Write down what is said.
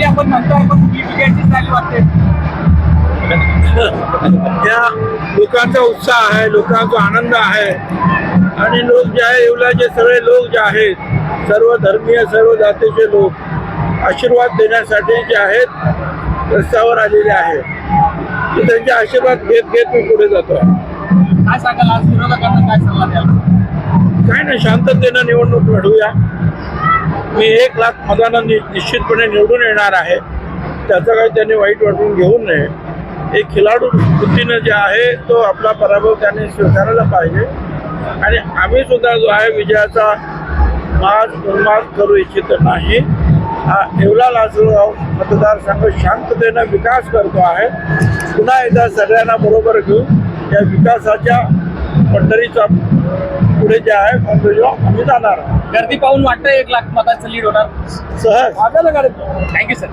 आपण म्हणतो झाली वाटते त्या लोकांचा उत्साह आहे, लोकांचा आनंद आहे आणि लोक जे आहे येवल्याचे सगळे लोक जे आहेत सर्व धर्मीय सर्व जातीचे लोक आशीर्वाद देण्यासाठी जे आहेत रस्त्यावर आलेले आहेत. तर त्यांचे आशीर्वाद घेत घेत मी पुढे जातो. काय सांगाल आज विरोधकांना काय सल्ला द्याल? काय नाही, शांततेनं निवडणूक लढूया. मी 1 लाख मतांना निश्चितपणे निवडून येणार आहे. त्याचं काही त्यांनी वाईट वाटून घेऊ नये. एक खिलाडू वृत्तीनं जे आहे तो आपला पराभव त्यांनी स्वीकारायला पाहिजे आणि आम्ही सुद्धा जो आहे विजयाचा उन्माद करू इच्छित नाही. हा येवला लासलगाव मतदारसंघ शांततेनं विकास करतो आहे. पुन्हा एकदा सगळ्यांना बरोबर घेऊन या विकासाच्या पंढरीचा पुढे जे आहे आम्ही जाणार. गर्दी पाहून वाटतं 1 लाख मतांचं लीड होणार सहज. Thank you sir.